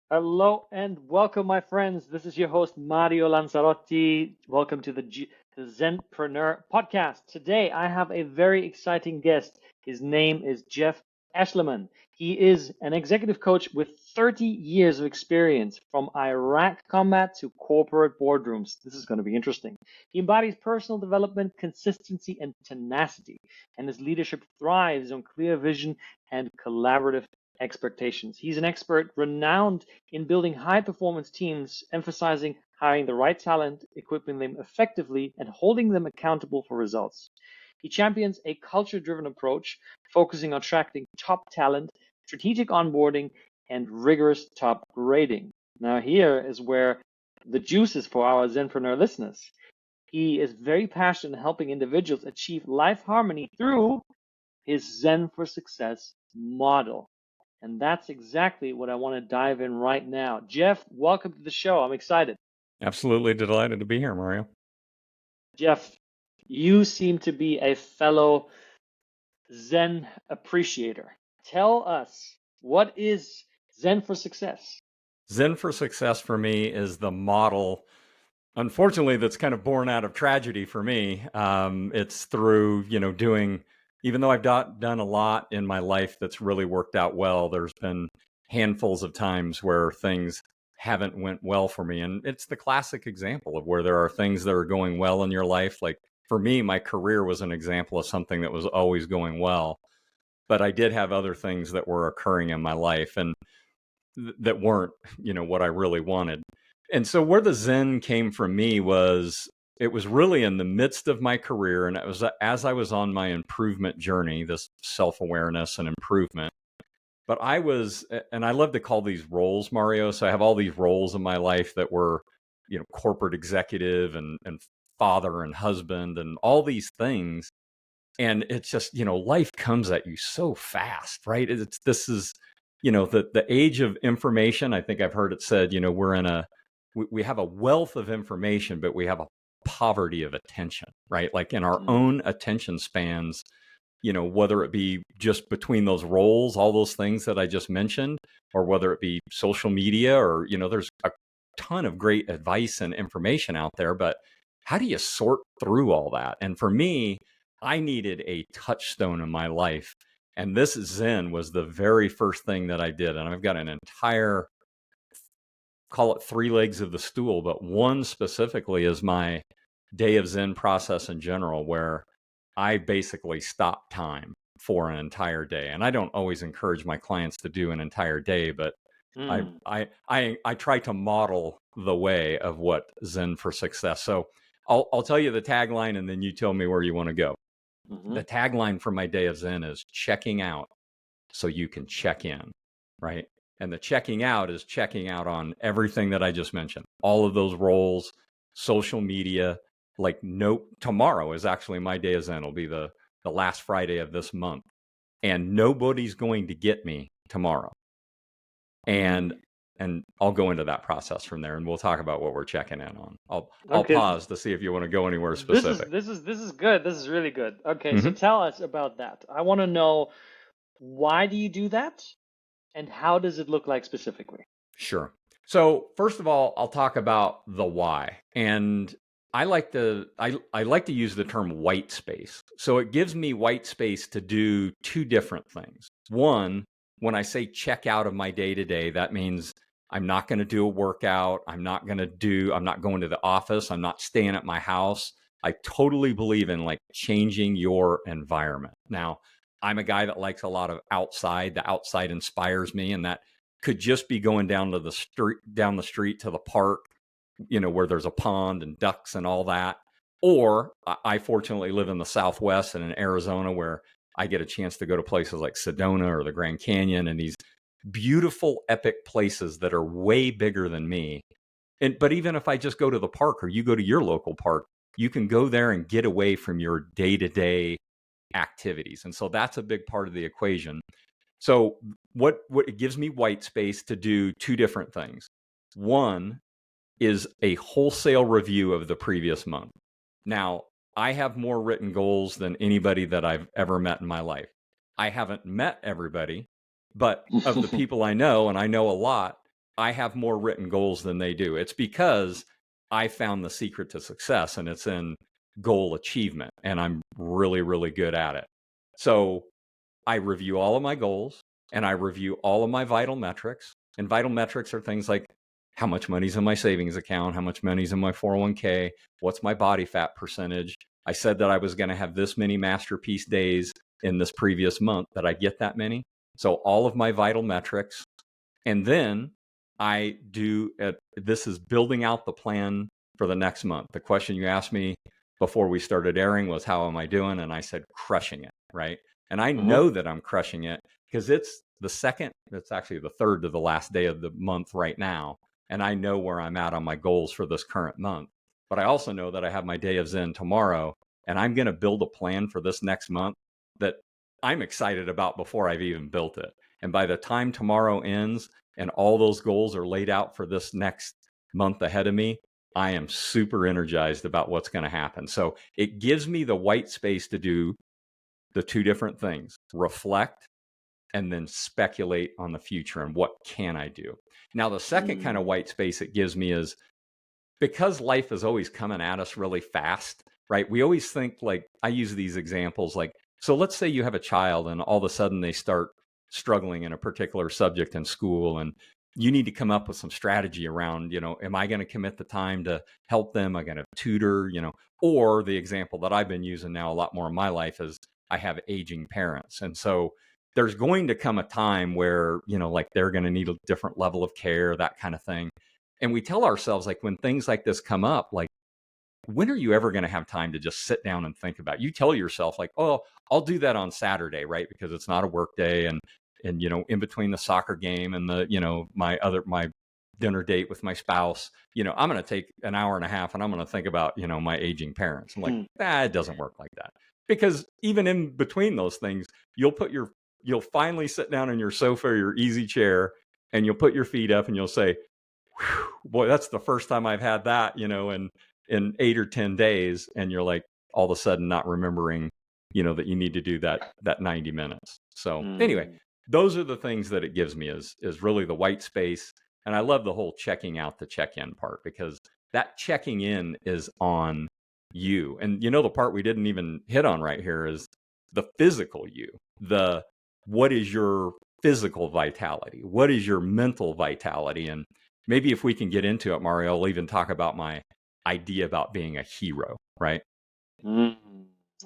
Hello and welcome, my friends. This is your host, Mario Lanzarotti. Welcome to the Zenpreneur podcast. Today, I have a very exciting guest. His name is Jeff Eschliman. He is an executive coach with 30 years of experience from Iraq combat to corporate boardrooms. This is going to be interesting. He embodies personal development, consistency, and tenacity, and his leadership thrives on clear vision and collaborative expectations. He's an expert renowned in building high performance teams, emphasizing hiring the right talent, equipping them effectively, and holding them accountable for results. He champions a culture driven approach, focusing on attracting top talent, strategic onboarding, and rigorous top grading. Now, here is where the juice is for our Zenpreneur listeners. He is very passionate in helping individuals achieve life harmony through his Zen for Success model. And that's exactly what I want to dive in right now. Jeff, welcome to the show. I'm excited. Absolutely delighted to be here, Mario. Jeff, you seem to be a fellow Zen appreciator. Tell us, what is Zen for Success? Zen for Success for me is the model, unfortunately, that's kind of born out of tragedy for me. It's through, doing, even though I've done a lot in my life that's really worked out well, there's been handfuls of times where things haven't went well for me. And it's the classic example of where there are things that are going well in your life. Like for me, my career was an example of something that was always going well. But I did have other things that were occurring in my life and that weren't, what I really wanted. And so where the Zen came from me was it was really in the midst of my career. And it was as I was on my improvement journey, this self-awareness and improvement. But I was, and I love to call these roles, Mario. So I have all these roles in my life that were, corporate executive and father and husband and all these things. And it's just, life comes at you so fast, right? This is, the age of information. I think I've heard it said, we have a wealth of information, but we have a poverty of attention, right? Like in our own attention spans, whether it be just between those roles, all those things that I just mentioned, or whether it be social media or, there's a ton of great advice and information out there, but how do you sort through all that? And for me, I needed a touchstone in my life. And this Zen was the very first thing that I did. And I've got an entire, call it 3 legs of the stool, but one specifically is my day of Zen process in general, where I basically stop time for an entire day. And I don't always encourage my clients to do an entire day, but I try to model the way of what Zen for Success. So I'll tell you the tagline, and then you tell me where you want to go. The tagline for my day of Zen is checking out so you can check in, right? And the checking out is checking out on everything that I just mentioned, all of those roles, social media. Like tomorrow is actually my day of Zen. It'll be the last Friday of this month, and nobody's going to get me tomorrow. And I'll go into that process from there, and we'll talk about what we're checking in on. I'll pause to see if you want to go anywhere specific. This is good. This is really good. Okay, so tell us about that. I want to know, why do you do that, and how does it look like specifically? Sure. So first of all, I'll talk about the why, and I like to use the term white space. So it gives me white space to do 2 different things. One, when I say check out of my day to day, that means I'm not going to do a workout. I'm not going to the office. I'm not staying at my house. I totally believe in like changing your environment. Now, I'm a guy that likes a lot of outside. The outside inspires me, and that could just be going down the street to the park, where there's a pond and ducks and all that. Or I fortunately live in the Southwest and in Arizona, where I get a chance to go to places like Sedona or the Grand Canyon and these beautiful, epic places that are way bigger than me. But even if I just go to the park, or you go to your local park, you can go there and get away from your day-to-day activities. And so that's a big part of the equation. So what it gives me white space to do 2 different things. One is a wholesale review of the previous month. Now, I have more written goals than anybody that I've ever met in my life. I haven't met everybody, but of the people I know, and I know a lot, I have more written goals than they do. It's because I found the secret to success, and it's in goal achievement, and I'm really, really good at it. So I review all of my goals, and I review all of my vital metrics. And vital metrics are things like how much money's in my savings account, how much money's in my 401k, what's my body fat percentage. I said that I was going to have this many masterpiece days in this previous month. That I get that many? So all of my vital metrics. And then I do, this is building out the plan for the next month. The question you asked me before we started airing was, how am I doing? And I said, crushing it, right? And I know that I'm crushing it because it's actually the third to the last day of the month right now. And I know where I'm at on my goals for this current month. But I also know that I have my day of Zen tomorrow, and I'm going to build a plan for this next month that I'm excited about before I've even built it. And by the time tomorrow ends and all those goals are laid out for this next month ahead of me, I am super energized about what's going to happen. So it gives me the white space to do the two different things: reflect and then speculate on the future and what can I do. Now, the second kind of white space it gives me is, because life is always coming at us really fast, right? We always think, like, I use these examples, like, so let's say you have a child and all of a sudden they start struggling in a particular subject in school, and you need to come up with some strategy around, am I going to commit the time to help them? Am I going to tutor, or the example that I've been using now a lot more in my life is I have aging parents. And so there's going to come a time where, like, they're going to need a different level of care, that kind of thing. And we tell ourselves, like, when things like this come up, like, when are you ever going to have time to just sit down and think about it? You tell yourself, like, oh, I'll do that on Saturday, right? Because it's not a work day. And in between the soccer game and the, my dinner date with my spouse, I'm going to take an hour and a half and I'm going to think about, my aging parents. I'm like, it doesn't work like that. Because even in between those things, you'll finally sit down in your sofa or your easy chair, and you'll put your feet up and you'll say, boy, that's the first time I've had that, in 8 or 10 days. And you're like, all of a sudden not remembering, that you need to do that 90 minutes. So anyway, those are the things that it gives me is really the white space. And I love the whole checking out the check-in part, because that checking in is on you. And the part we didn't even hit on right here is the physical you. What is your physical vitality? What is your mental vitality? And maybe if we can get into it, Mario, I'll even talk about my idea about being a hero, right? I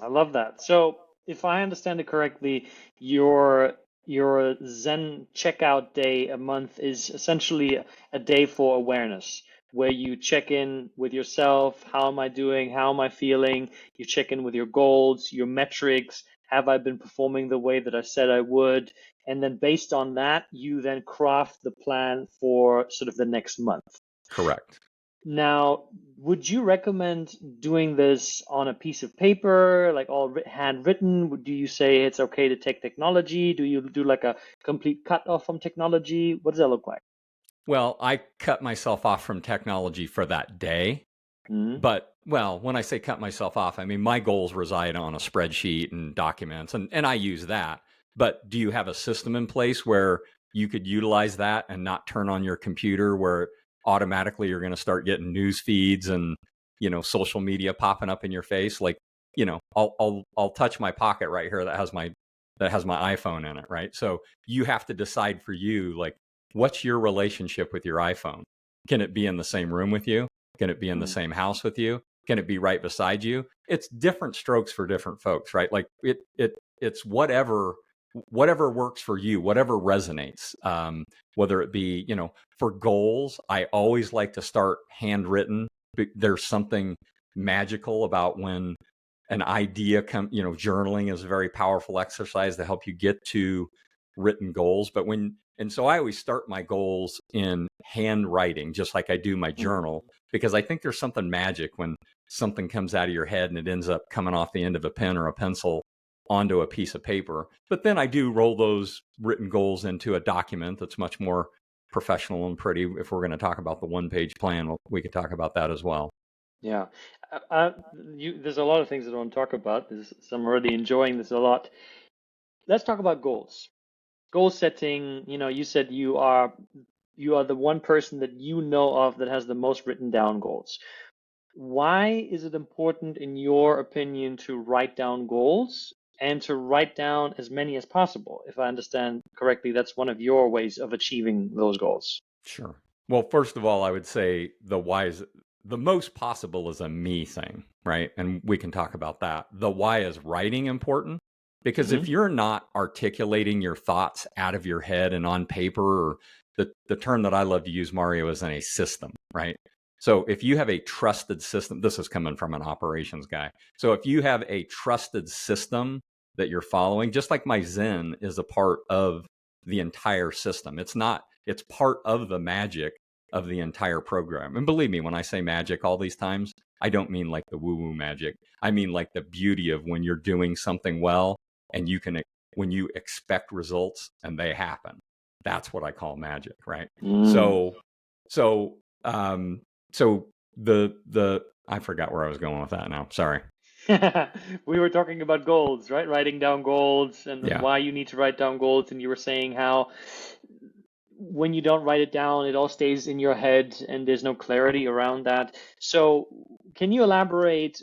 love that. So if I understand it correctly, your Zen checkout day a month is essentially a day for awareness, where you check in with yourself. How am I doing? How am I feeling? You check in with your goals, your metrics. Have I been performing the way that I said I would? And then based on that, you then craft the plan for sort of the next month. Correct. Now, would you recommend doing this on a piece of paper, like all handwritten? Do you say it's okay to take technology? Do you do like a complete cut off from technology? What does that look like? Well, I cut myself off from technology for that day. But, well, when I say cut myself off, I mean, my goals reside on a spreadsheet and documents, and I use that. But do you have a system in place where you could utilize that and not turn on your computer, where automatically you're going to start getting news feeds and, social media popping up in your face? Like, I'll touch my pocket right here that has my iPhone in it, right? So you have to decide for you, like, what's your relationship with your iPhone? Can it be in the same room with you? Can it be in the same house with you? Can it be right beside you? It's different strokes for different folks, right? Like it's whatever works for you, whatever resonates. Whether it be, for goals, I always like to start handwritten. There's something magical about when an idea journaling is a very powerful exercise to help you get to written goals. And so I always start my goals in handwriting, just like I do my journal, because I think there's something magic when something comes out of your head and it ends up coming off the end of a pen or a pencil onto a piece of paper. But then I do roll those written goals into a document that's much more professional and pretty. If we're going to talk about the one-page plan, we could talk about that as well. Yeah, there's a lot of things that I want to talk about. So I'm already enjoying this a lot. Let's talk about goals. Goal setting. You said you are the one person that you know of that has the most written down goals. Why is it important, in your opinion, to write down goals and to write down as many as possible? If I understand correctly, that's one of your ways of achieving those goals. Sure. Well, first of all, I would say the most possible is a me thing, right? And we can talk about that. The why is writing important because if Hmm. you're not articulating your thoughts out of your head and on paper, or the term that I love to use, Mario, is in a system, right? So if you have a trusted system, this is coming from an operations guy. So if you have a trusted system that you're following, just like my Zen is a part of the entire system. It's part of the magic of the entire program. And believe me, when I say magic all these times, I don't mean like the woo-woo magic. I mean like the beauty of when you're doing something well and when you expect results and they happen. That's what I call magic, right? Mm. So, so, um, so the I forgot where I was going with that now. Sorry. We were talking about goals, right? Writing down goals and Yeah. why you need to write down goals. And you were saying how when you don't write it down, it all stays in your head and there's no clarity around that. So, can you elaborate?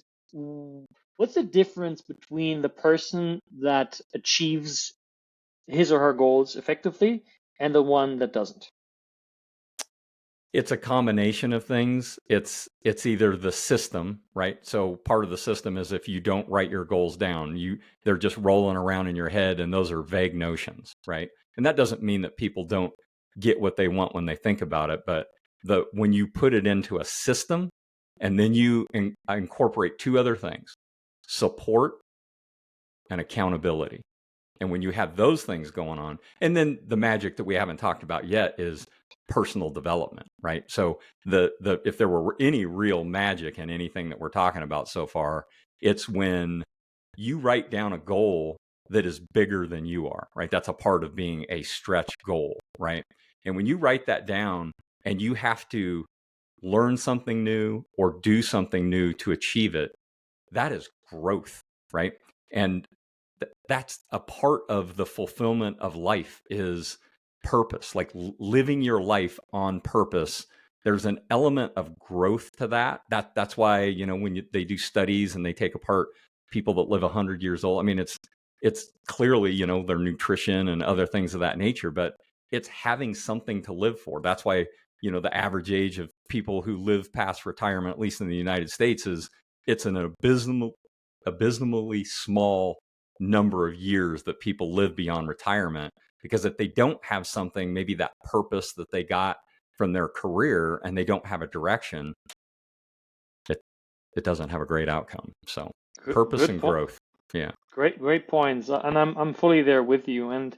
What's the difference between the person that achieves his or her goals effectively and the one that doesn't? It's a combination of things. It's either the system, right? So part of the system is if you don't write your goals down, they're just rolling around in your head, and those are vague notions, right? And that doesn't mean that people don't get what they want when they think about it, but when you put it into a system and then you incorporate two other things, support and accountability. And when you have those things going on, and then the magic that we haven't talked about yet is personal development, right? So if there were any real magic in anything that we're talking about so far, it's when you write down a goal that is bigger than you are, right? That's a part of being a stretch goal, right? And when you write that down and you have to learn something new or do something new to achieve it, that is growth, right? And that's a part of the fulfillment of life is purpose, like living your life on purpose. There's an element of growth to that's why, when they do studies and they take apart people that live 100 years old, I mean, it's clearly, their nutrition and other things of that nature, but it's having something to live for. That's why, the average age of people who live past retirement, at least in the United States, it's an abysmally small number of years that people live beyond retirement, because if they don't have something, maybe that purpose that they got from their career, and they don't have a direction, it doesn't have a great outcome. So Good, purpose good and point. growth. Yeah. Great points, and I'm fully there with you. And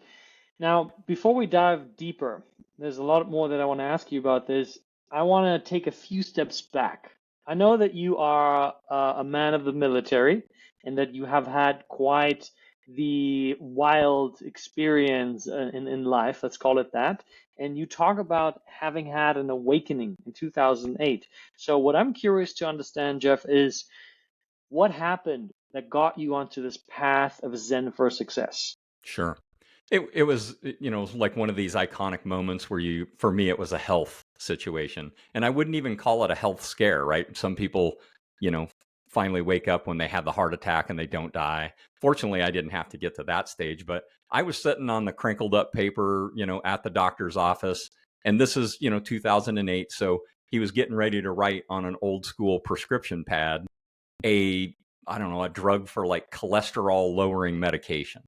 now, before we dive deeper, there's a lot more that I want to ask you about this. I want to take a few steps back. I know that you are a man of the military and that you have had quite the wild experience in life, let's call it that. And you talk about having had an awakening in 2008. So, what I'm curious to understand, Jeff, is what happened that got you onto this path of Zen for success? Sure. It was, like one of these iconic moments where for me, it was a health situation. And I wouldn't even call it a health scare, right? Some people, you know, finally wake up when they have the heart attack and they don't die. Fortunately, I didn't have to get to that stage, but I was sitting on the crinkled up paper, at the doctor's office. And this is, 2008. So he was getting ready to write on an old school prescription pad a I don't know, a drug for like cholesterol lowering medication.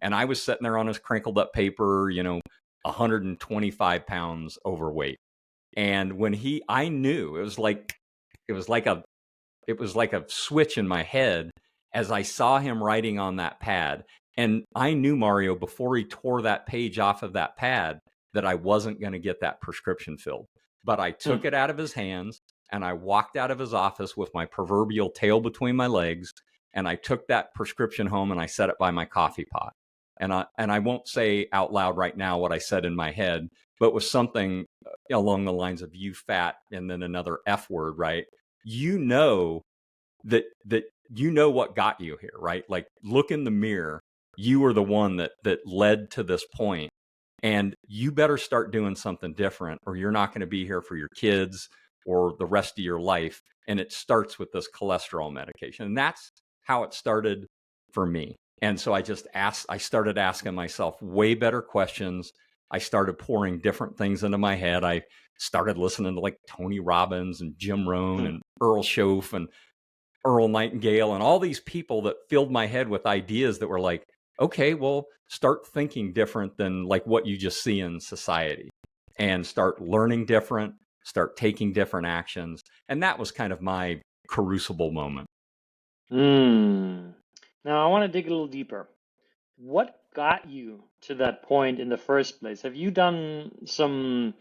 And I was sitting there on his crinkled up paper, 125 pounds overweight. And I knew it was like a, it was like a switch in my head as I saw him writing on that pad. And I knew, Mario, before he tore that page off of that pad, that I wasn't going to get that prescription filled. But I Hmm. took it out of his hands and I walked out of his office with my proverbial tail between my legs. And I took that prescription home and I set it by my coffee pot. And I won't say out loud right now what I said in my head, but it was something along the lines of "you fat" and then another F word, right? You know that what got you here, right? Like, look in the mirror. You were the one that led to this point, And you better start doing something different, or you're not going to be here for your kids or the rest of your life. And it starts with this cholesterol medication. And that's how it started for me. And so I started asking myself way better questions. I started pouring different things into my head. I started listening to like Tony Robbins and Jim Rohn and Earl Schoaf and Earl Nightingale and all these people that filled my head with ideas that were like, okay, well, start thinking different than like what you just see in society, and start learning different, start taking different actions. And that was kind of my crucible moment. Now, I want to dig a little deeper. What got you to that point in the first place? Have you done some,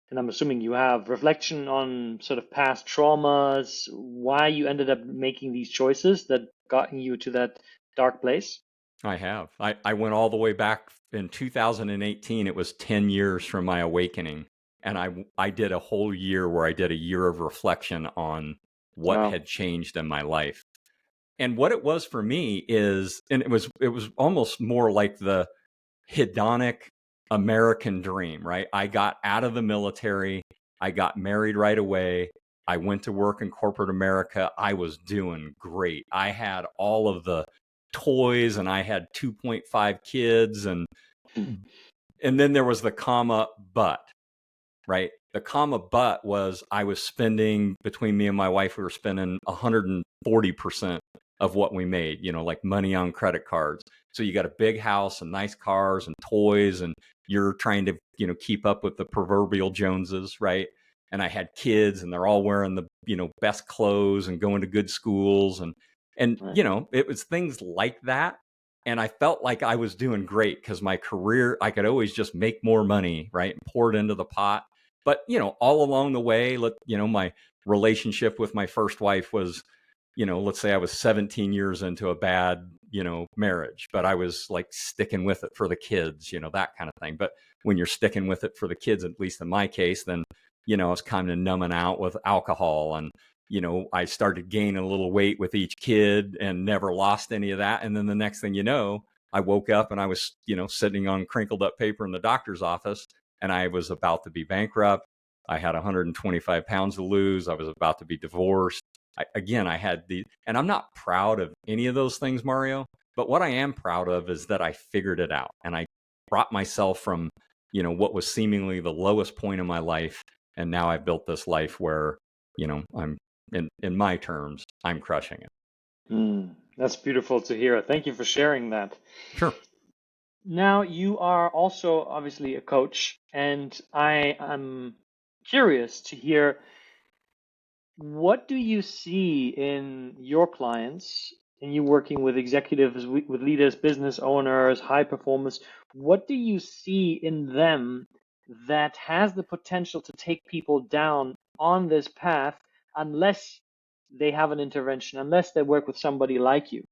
and I'm assuming you have, reflection on sort of past traumas, why you ended up making these choices that got you to that dark place? I have. I went all the way back in 2018. It was 10 years from my awakening. And I did a whole year where I did a year of reflection on what Wow. had changed in my life. And what it was for me is, and it was almost more like the hedonic American dream, right? I got out of the military. I got married right away. I went to work in corporate America. I was doing great. I had all of the toys and I had 2.5 kids, and then there was the comma but, right? The comma but was I was spending, between me and my wife, we were spending 140% of what we made, like money on credit cards. So you got a big house and nice cars and toys, and you're trying to, keep up with the proverbial Joneses, right? And I had kids and they're all wearing the, best clothes and going to good schools. And, Right. it was things like that. And I felt like I was doing great because my career, I could always just make more money, right? And pour it into the pot. But, all along the way, my relationship with my first wife was, let's say I was 17 years into a bad, marriage, but I was like sticking with it for the kids, that kind of thing. But when you're sticking with it for the kids, at least in my case, then, I was kind of numbing out with alcohol, and, I started gaining a little weight with each kid and never lost any of that. And then the next thing you know, I woke up and I was, sitting on crinkled up paper in the doctor's office, and I was about to be bankrupt. I had 125 pounds to lose. I was about to be divorced. I had and I'm not proud of any of those things, Mario, but what I am proud of is that I figured it out and I brought myself from, what was seemingly the lowest point in my life. And now I've built this life where, I'm in my terms, I'm crushing it. That's beautiful to hear. Thank you for sharing that. Sure. Now, you are also obviously a coach, and I am curious to hear, what do you see in your clients, and you working with executives, with leaders, business owners, high performers? What do you see in them that has the potential to take people down on this path unless they have an intervention, unless they work with somebody like you?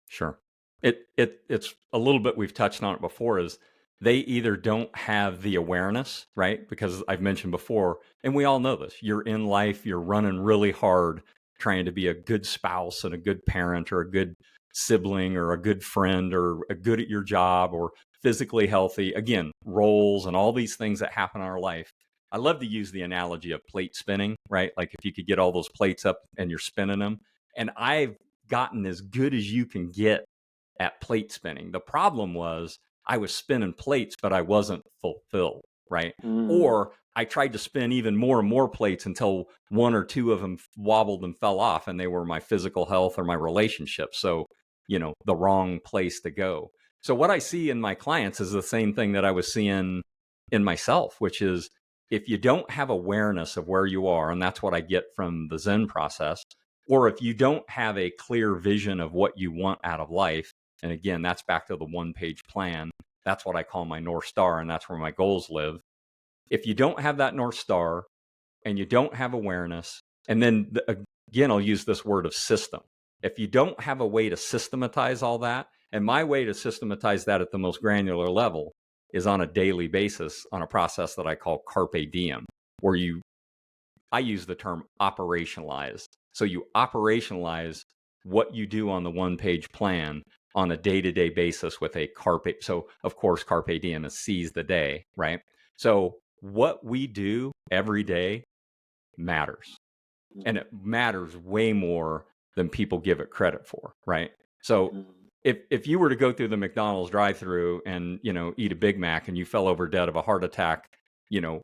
Sure. It's a little bit, we've touched on it before, is they either don't have the awareness, right? Because I've mentioned before, and we all know this, you're in life, you're running really hard, trying to be a good spouse and a good parent or a good sibling or a good friend or a good at your job or physically healthy. Again, roles and all these things that happen in our life. I love to use the analogy of plate spinning, right? Like if you could get all those plates up and you're spinning them. And I've gotten as good as you can get at plate spinning. The problem was I was spinning plates, but I wasn't fulfilled, right? Mm, Or I tried to spin even more and more plates until one or two of them wobbled and fell off, and they were my physical health or my relationship. So, the wrong place to go. So, what I see in my clients is the same thing that I was seeing in myself, which is if you don't have awareness of where you are, and that's what I get from the Zen process, or if you don't have a clear vision of what you want out of life, and again, that's back to the one-page plan. That's what I call my North Star, and that's where my goals live. If you don't have that North Star and you don't have awareness, and then again, I'll use this word of system. If you don't have a way to systematize all that, and my way to systematize that at the most granular level is on a daily basis on a process that I call carpe diem, where I use the term operationalize. So you operationalize what you do on the one-page plan on a day-to-day basis with a carpe. So of course, carpe diem is seize the day, right? So what we do every day matters, and it matters way more than people give it credit for, right? So if you were to go through the McDonald's drive-through and, eat a Big Mac and you fell over dead of a heart attack,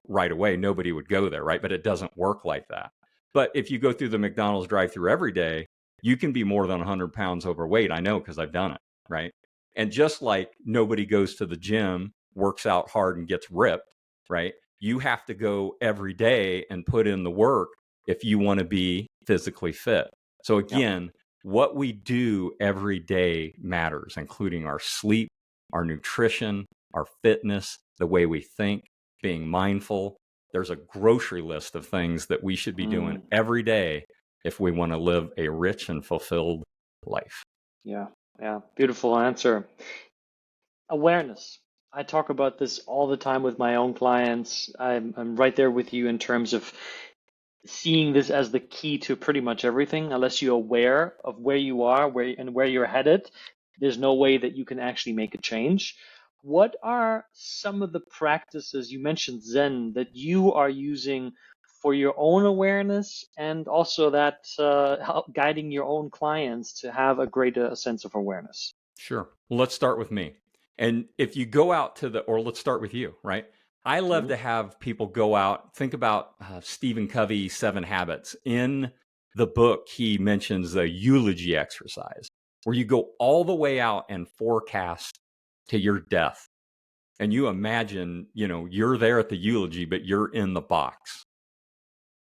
right away, nobody would go there, right? But it doesn't work like that. But if you go through the McDonald's drive-through every day, you can be more than 100 pounds overweight. I know, because I've done it, right? And just like nobody goes to the gym, works out hard and gets ripped, right? You have to go every day and put in the work if you want to be physically fit. So again, what we do every day matters, including our sleep, our nutrition, our fitness, the way we think, being mindful. There's a grocery list of things that we should be doing every day if we want to live a rich and fulfilled life. Yeah, beautiful answer. Awareness. I talk about this all the time with my own clients. I'm right there with you in terms of seeing this as the key to pretty much everything. Unless you're aware of where you are, where you're headed, there's no way that you can actually make a change. What are some of the practices, you mentioned Zen, that you are using for your own awareness, and also that help guiding your own clients to have a greater sense of awareness? Sure. Well, let's start with me. And if you go out or let's start with you, right? I love to have people go out, think about Stephen Covey's 7 Habits. In the book, he mentions the eulogy exercise, where you go all the way out and forecast to your death. And you imagine, you're there at the eulogy, but you're in the box.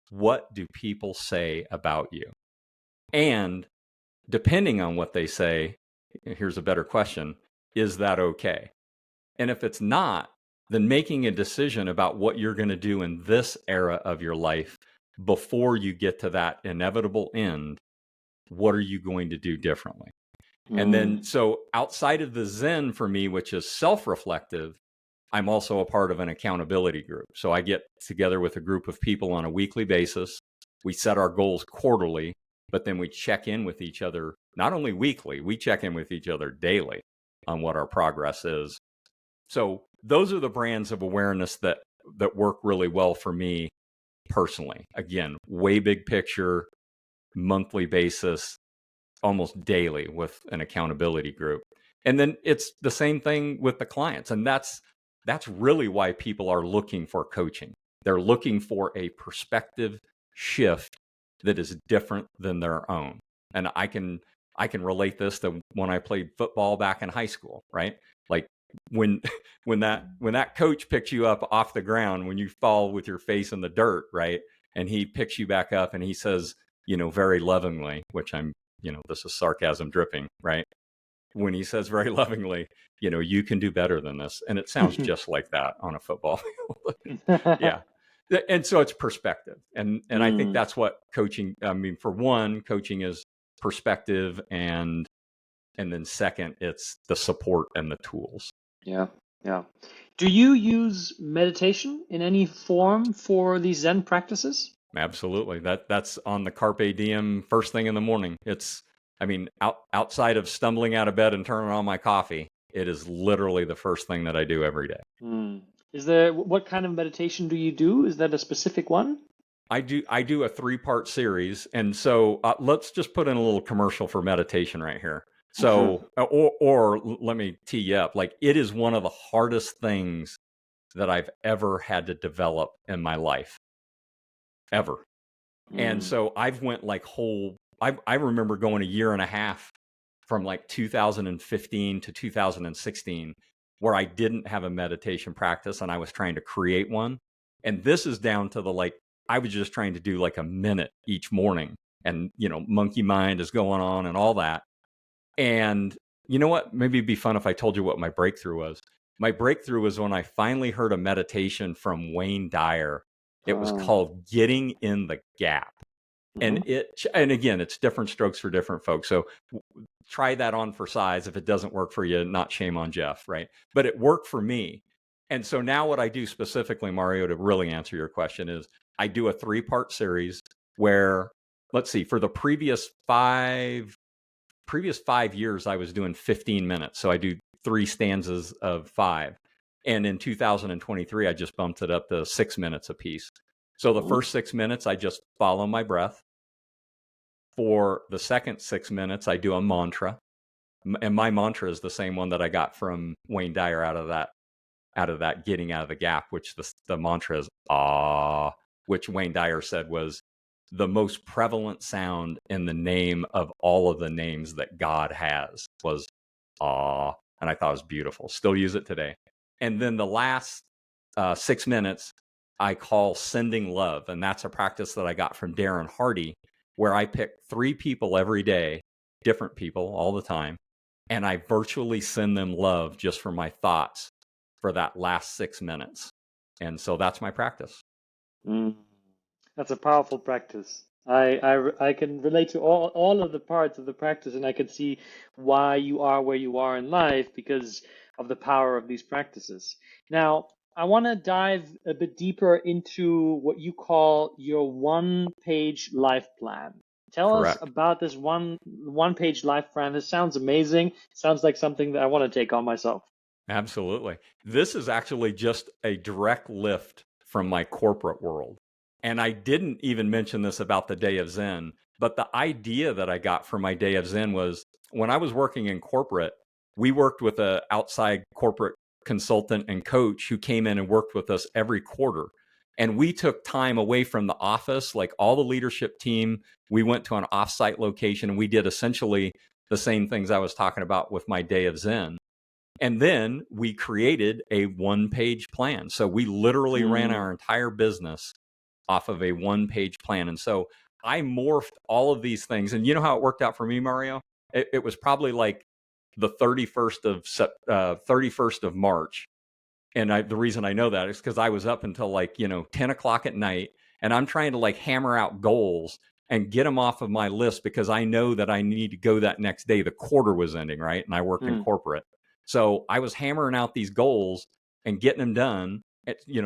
What do people say about you? And depending on what they say, here's a better question: is that okay? And if it's not, then making a decision about what you're going to do in this era of your life before you get to that inevitable end. What are you going to do differently? And then, so outside of the Zen for me, which is self-reflective, I'm also a part of an accountability group. So I get together with a group of people on a weekly basis. We set our goals quarterly, but then we check in with each other, not only weekly, we check in with each other daily on what our progress is. So those are the brands of awareness that work really well for me personally. Again, way big picture, monthly basis, almost daily with an accountability group. And then it's the same thing with the clients. And that's really why people are looking for coaching. They're looking for a perspective shift that is different than their own. And I can relate this to when I played football back in high school, right? Like when that coach picks you up off the ground, when you fall with your face in the dirt, right? And he picks you back up and he says, very lovingly, which I'm, this is sarcasm dripping, right? When he says very lovingly, you can do better than this. And it sounds just like that on a football field. Yeah. And so it's perspective. And I think that's what coaching, for one, coaching is perspective. And then second, it's the support and the tools. Yeah. Do you use meditation in any form for these Zen practices? Absolutely. That's on the carpe diem first thing in the morning. It's, outside of stumbling out of bed and turning on my coffee, it is literally the first thing that I do every day. What kind of meditation do you do? Is that a specific one? I do a 3-part series. And so let's just put in a little commercial for meditation right here. So, or let me tee you up. Like, it is one of the hardest things that I've ever had to develop in my life, ever. And so I've went like I remember going a year and a half from like 2015 to 2016 where I didn't have a meditation practice and I was trying to create one. And this is down to I was just trying to do like a minute each morning, and, monkey mind is going on and all that. And you know what? Maybe it'd be fun if I told you what my breakthrough was. My breakthrough was when I finally heard a meditation from Wayne Dyer. It was called Getting in the Gap. And again, it's different strokes for different folks. So try that on for size. If it doesn't work for you, not shame on Jeff, right? But it worked for me. And so now what I do specifically, Mario, to really answer your question, is I do a 3-part series where, let's see, for the previous 5 previous 5 years, I was doing 15 minutes. So I do 3 stanzas of 5. And in 2023, I just bumped it up to 6 minutes apiece. So the first 6 minutes, I just follow my breath. For the second 6 minutes, I do a mantra. And my mantra is the same one that I got from Wayne Dyer out of that Getting Out of the Gap, which the mantra is ah, which Wayne Dyer said was the most prevalent sound in the name of all of the names that God has, was ah. And I thought it was beautiful. Still use it today. And then the last 6 minutes, I call sending love. And that's a practice that I got from Darren Hardy, where I pick 3 people every day, different people all the time, and I virtually send them love just from my thoughts for that last 6 minutes. And so that's my practice. That's a powerful practice. I can relate to all of the parts of the practice, and I can see why you are where you are in life because of the power of these practices. Now, I want to dive a bit deeper into what you call your one-page life plan. Tell us Correct. about this one-page life plan. This sounds amazing. Sounds like something that I want to take on myself. Absolutely. This is actually just a direct lift from my corporate world. And I didn't even mention this about the Day of Zen, but the idea that I got from my Day of Zen was when I was working in corporate, we worked with an outside corporate consultant and coach who came in and worked with us every quarter. And we took time away from the office, like all the leadership team. We went to an offsite location and we did essentially the same things I was talking about with my Day of Zen. And then we created a one-page plan. So we literally ran our entire business off of a one-page plan. And so I morphed all of these things. And you know how it worked out for me, Mario? It was probably like the 31st of March. And the reason I know that is because I was up until 10 o'clock at night, and I'm trying to hammer out goals and get them off of my list because I know that I need to go that next day. The quarter was ending, right? And I worked in corporate. So I was hammering out these goals and getting them done,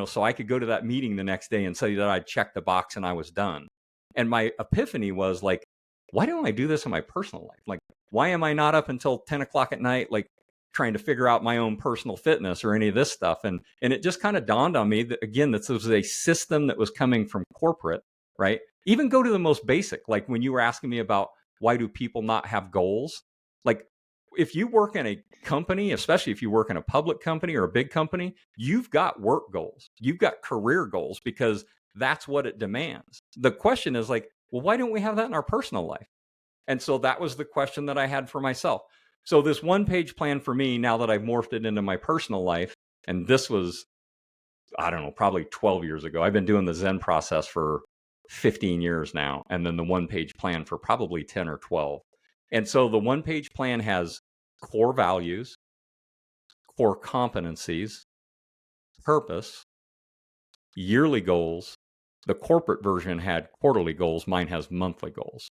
so I could go to that meeting the next day and say that I'd checked the box and I was done. And my epiphany was why don't I do this in my personal life? Why am I not up until 10 o'clock at night, trying to figure out my own personal fitness or any of this stuff? And it just kind of dawned on me that, again, this was a system that was coming from corporate, right? Even go to the most basic, like when you were asking me about why do people not have goals? If you work in a company, especially if you work in a public company or a big company, you've got work goals, you've got career goals, because that's what it demands. The question is well, why don't we have that in our personal life? And so that was the question that I had for myself. So this one-page plan for me, now that I've morphed it into my personal life, and this was, I don't know, probably 12 years ago. I've been doing the Zen process for 15 years now, and then the one-page plan for probably 10 or 12. And so the one-page plan has core values, core competencies, purpose, yearly goals. The corporate version had quarterly goals. Mine has monthly goals.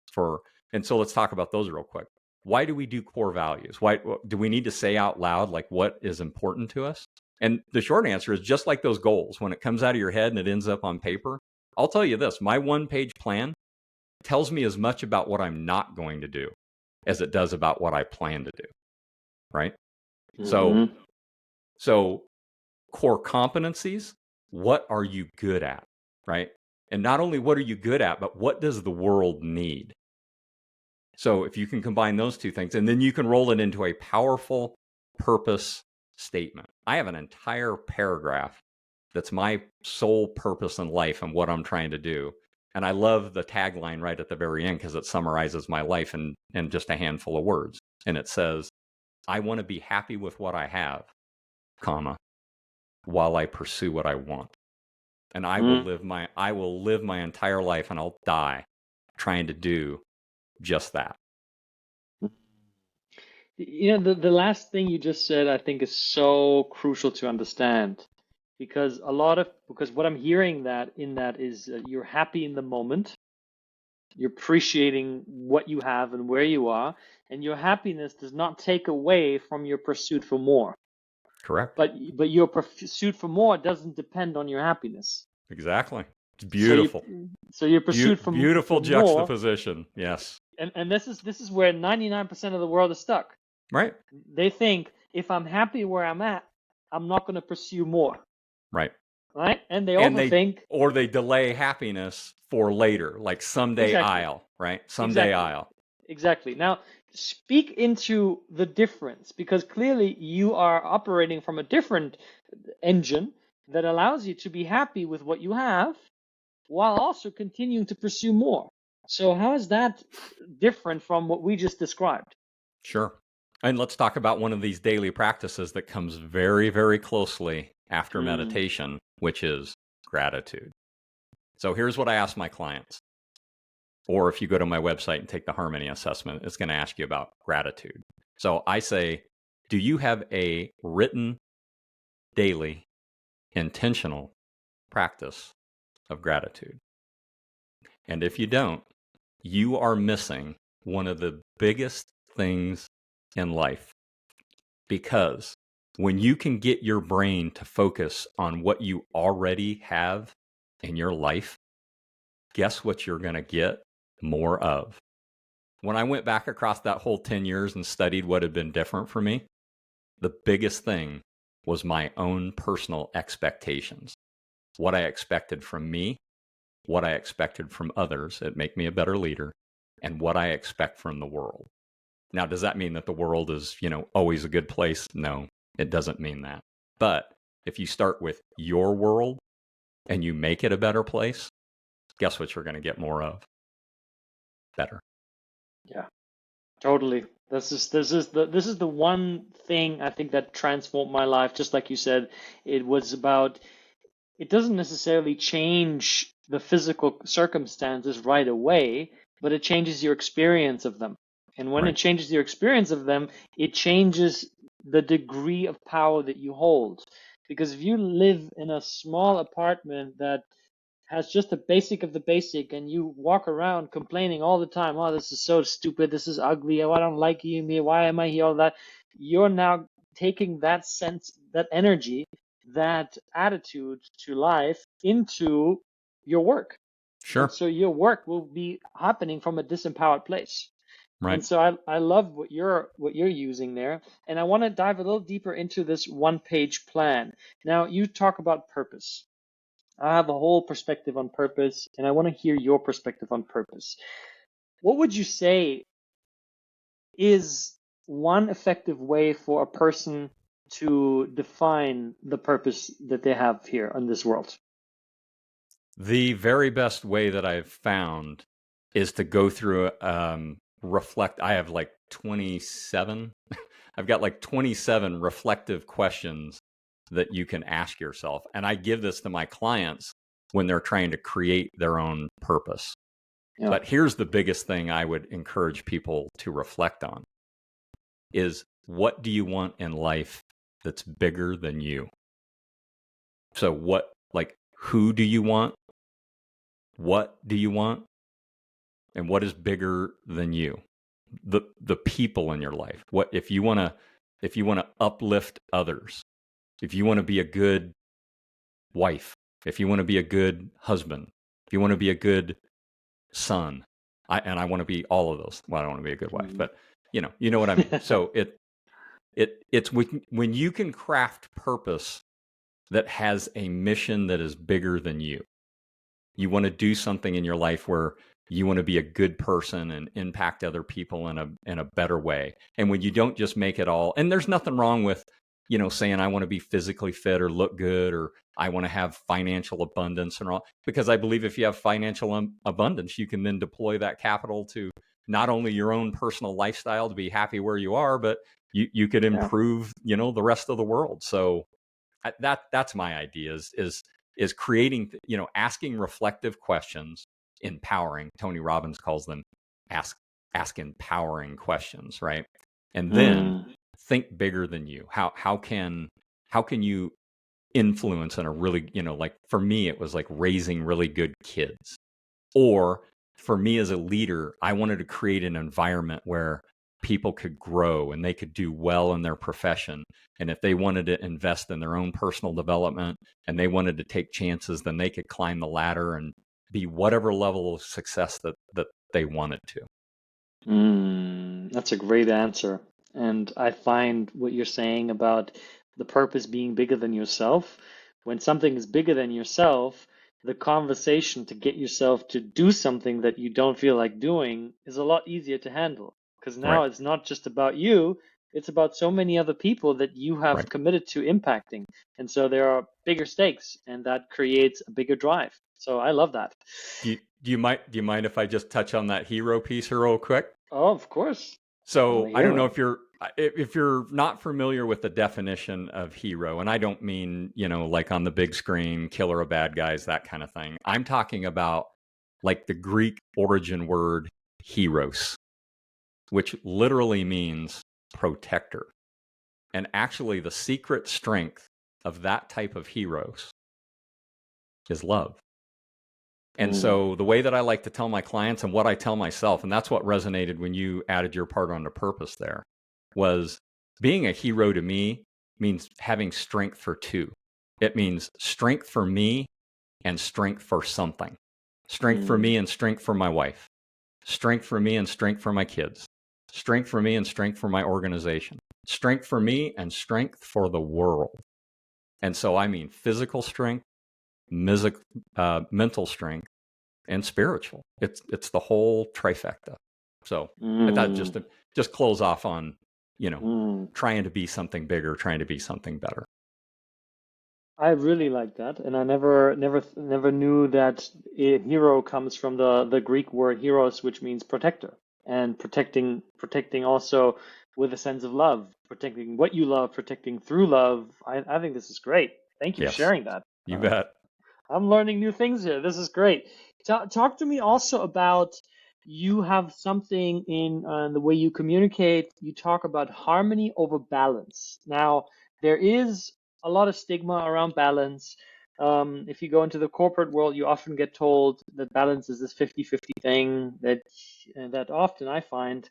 And so let's talk about those real quick. Why do we do core values? Why do we need to say out loud what is important to us? And the short answer is just like those goals. When it comes out of your head and it ends up on paper, I'll tell you this, my one-page plan tells me as much about what I'm not going to do as it does about what I plan to do. Right? So core competencies, what are you good at? Right? And not only what are you good at, but what does the world need? So if you can combine those two things, and then you can roll it into a powerful purpose statement. I have an entire paragraph that's my sole purpose in life and what I'm trying to do. And I love the tagline right at the very end because it summarizes my life in just a handful of words. And it says, I want to be happy with what I have, comma, while I pursue what I want. And I will live my entire life, and I'll die trying to do just that. The last thing you just said, I think, is so crucial to understand, because what I'm hearing in that is you're happy in the moment, you're appreciating what you have and where you are, and your happiness does not take away from your pursuit for more. Correct. But your pursuit for more doesn't depend on your happiness. Exactly. It's beautiful. So your pursuit for beautiful for juxtaposition. More, yes. And this is where 99% of the world is stuck. Right. They think if I'm happy where I'm at, I'm not going to pursue more, Right. right? And they And also think they delay happiness for later, like someday exactly, I'll, right? Someday exactly, I'll. exactly. Now, speak into the difference because clearly you are operating from a different engine that allows you to be happy with what you have while also continuing to pursue more. So how is that different from what we just described? Sure. And let's talk about one of these daily practices that comes very, very closely after Mm, meditation, which is gratitude. So here's what I ask my clients. Or if you go to my website and take the Harmony assessment, it's going to ask you about gratitude. So I say, do you have a written, daily, intentional practice of gratitude? And if you don't, you are missing one of the biggest things in life. Because when you can get your brain to focus on what you already have in your life, guess what you're going to get more of? When I went back across that whole 10 years and studied what had been different for me, the biggest thing was my own personal expectations. What I expected from me, what I expected from others that make me a better leader, and what I expect from the world. Now, does that mean that the world is, always a good place? No, it doesn't mean that. But if you start with your world and you make it a better place, guess what you're going to get more of? Better. yeah, totally. This is the one thing I think that transformed my life. Just like you said, it was about. It doesn't necessarily change the physical circumstances right away, but it changes your experience of them. And when it Right. changes your experience of them, it changes the degree of power that you hold. Because if you live in a small apartment that has just the basic of the basic and you walk around complaining all the time, oh, this is so stupid, this is ugly, oh, I don't like you here, why am I here, all that, you're now taking that sense, that energy, that attitude to life into your work. And Sure. so your work will be happening from a disempowered place. And Right. so I love what you're using there. And I want to dive a little deeper into this one-page plan. Now you talk about purpose. I have a whole perspective on purpose, and I want to hear your perspective on purpose. What would you say is one effective way for a person to define the purpose that they have here on this world? The very best way that I've found is to go through, reflect. I have like 27. I've got like 27 reflective questions that you can ask yourself. And I give this to my clients when they're trying to create their own purpose. Yeah. But here's the biggest thing I would encourage people to reflect on is, what do you want in life that's bigger than you? So who do you want? What do you want? And what is bigger than you? The people in your life. What if you want to uplift others? If you want to be a good wife, if you want to be a good husband, if you want to be a good son, I want to be all of those. Well, I don't want to be a good wife, Mhm. but you know what I mean. So it's when you can craft purpose that has a mission that is bigger than you. You want to do something in your life where you want to be a good person and impact other people in a better way. And when you don't just make it all, and there's nothing wrong with, saying I want to be physically fit or look good, or I want to have financial abundance and all, because I believe if you have financial abundance, you can then deploy that capital to not only your own personal lifestyle to be happy where you are, but you could Yeah. improve, the rest of the world. So that's my idea is creating, asking reflective questions, empowering. Tony Robbins calls them ask empowering questions, right? And then Mm. think bigger than you. How can you influence in a really, like for me, it was like raising really good kids. Or for me as a leader, I wanted to create an environment where people could grow and they could do well in their profession. And if they wanted to invest in their own personal development and they wanted to take chances, then they could climb the ladder and be whatever level of success that they wanted to. That's a great answer. And I find what you're saying about the purpose being bigger than yourself. When something is bigger than yourself, the conversation to get yourself to do something that you don't feel like doing is a lot easier to handle. Because now Right, it's not just about you, it's about so many other people that you have right. committed to impacting. And so there are bigger stakes, and that creates a bigger drive. So I love that. Do you mind if I just touch on that hero piece here real quick? Oh, of course. I'm a So I don't know hero. if you're not familiar with the definition of hero, and I don't mean, like on the big screen, killer of bad guys, that kind of thing. I'm talking about like the Greek origin word heros, which literally means protector. And actually the secret strength of that type of heroes is love. And Mm. so the way that I like to tell my clients and what I tell myself, and that's what resonated when you added your part on the purpose there, was being a hero to me means having strength for two. It means strength for me and strength for something. Strength for Mm. me and strength for my wife. Strength for me and strength for my kids. Strength for me and strength for my organization. Strength for me and strength for the world. And so I mean physical strength, mental strength, and spiritual. It's the whole trifecta. So I thought Mm. just close off on, you know, Mm. trying to be something bigger, trying to be something better. I really like that, and I never knew that a hero comes from the Greek word heros, which means protector, and protecting also with a sense of love, protecting what you love, protecting through love. I think this is great. Thank you for Yes, sharing that. you bet. I'm learning new things here. This is great. Talk to me also about you have something in the way you communicate. You talk about harmony over balance. Now, there is a lot of stigma around balance. If you go into the corporate world, you often get told that balance is this 50-50 thing that often I find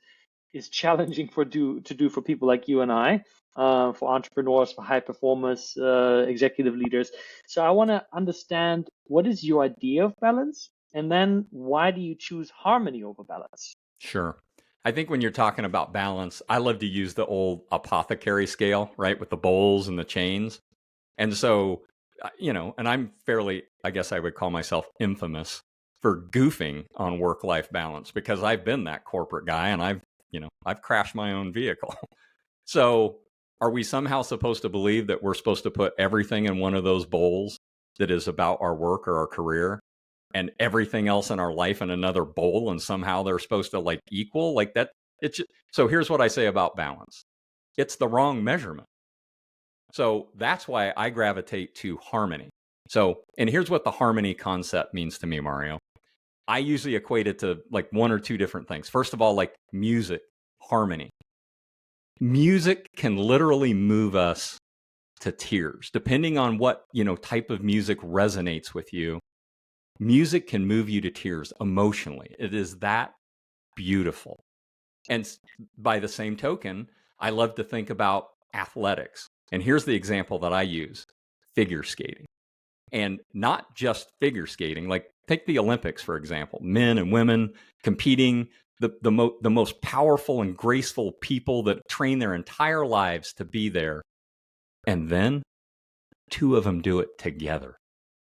is challenging to do for people like you and I, for entrepreneurs, for high performers, executive leaders. So I want to understand, what is your idea of balance, and then why do you choose harmony over balance? Sure. I think when you're talking about balance, I love to use the old apothecary scale, right, with the bowls and the chains. And so, and I'm fairly, I guess I would call myself infamous for goofing on work life balance because I've been that corporate guy and I've crashed my own vehicle. So, are we somehow supposed to believe that we're supposed to put everything in one of those bowls that is about our work or our career and everything else in our life in another bowl and somehow they're supposed to like equal like that? So here's what I say about balance. It's the wrong measurement. So that's why I gravitate to harmony. So, and here's what the harmony concept means to me, Mario. I usually equate it to like one or two different things. First of all, like music, harmony. Music can literally move us to tears, depending on what, type of music resonates with you. Music can move you to tears emotionally. It is that beautiful. And by the same token, I love to think about athletics. And here's the example that I use: figure skating. And not just figure skating, like take the Olympics, for example, men and women competing, the most powerful and graceful people that train their entire lives to be there. And then two of them do it together.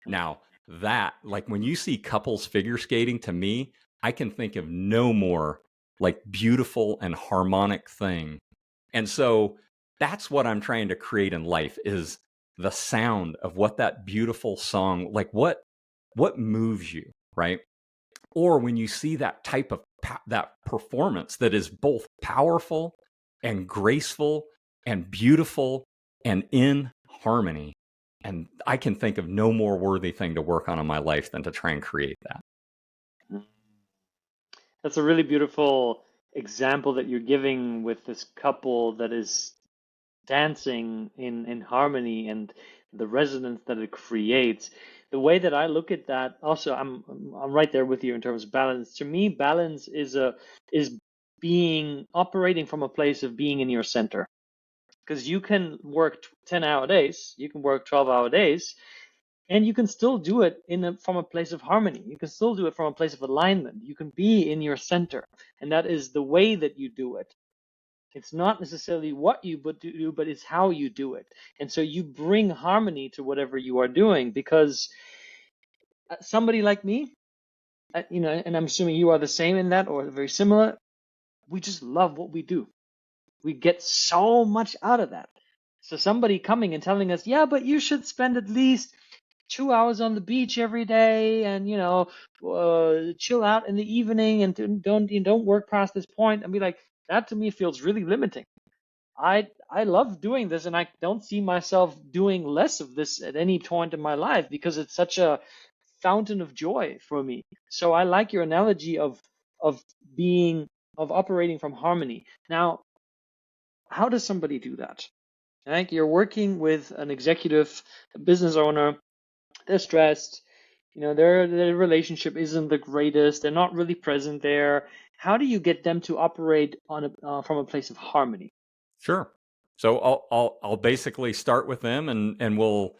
Now, that, like when you see couples figure skating, to me, I can think of no more like beautiful and harmonic thing. And so that's what I'm trying to create in life is the sound of what that beautiful song, like what moves you, right? Or when you see that type of that performance that is both powerful and graceful and beautiful and in harmony. And I can think of no more worthy thing to work on in my life than to try and create that. That's a really beautiful example that you're giving with this couple that is dancing in harmony and the resonance that it creates. The way that I look at that, also, I'm right there with you in terms of balance. To me, balance is being operating from a place of being in your center. Because you can work 10-hour days, you can work 12-hour days, And you can still do it from a place of harmony. You can still do it from a place of alignment. You can be in your center, and that is the way that you do it. It's not necessarily what you do, but it's how you do it. And so you bring harmony to whatever you are doing, because somebody like me, and I'm assuming you are the same in that or very similar, we just love what we do. We get so much out of that. So somebody coming and telling us, yeah, but you should spend at least 2 hours on the beach every day, and chill out in the evening, and don't work past this point, and be like, that to me feels really limiting. I love doing this, and I don't see myself doing less of this at any point in my life, because it's such a fountain of joy for me. So I like your analogy of operating from harmony. Now, how does somebody do that? Like, you're working with an executive, a business owner, they're stressed, their relationship isn't the greatest, they're not really present there. How do you get them to operate from a place of harmony? Sure. So I'll basically start with them, and we'll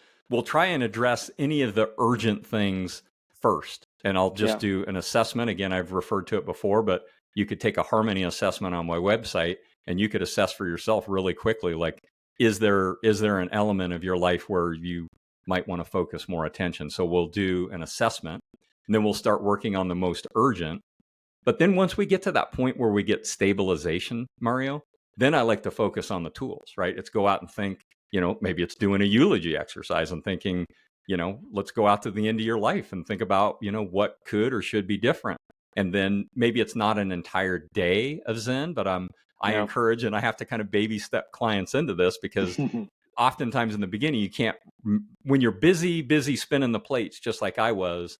try and address any of the urgent things first. And I'll just do an assessment. Again, I've referred to it before, but you could take a harmony assessment on my website, and you could assess for yourself really quickly, like, is there an element of your life where you might want to focus more attention? So we'll do an assessment, and then we'll start working on the most urgent. But then once we get to that point where we get stabilization, Mario, then I like to focus on the tools, right? It's go out and think, maybe it's doing a eulogy exercise and thinking, let's go out to the end of your life and think about, what could or should be different. And then maybe it's not an entire day of Zen, but I encourage, and I have to kind of baby step clients into this, because oftentimes in the beginning, you can't, when you're busy spinning the plates, just like I was,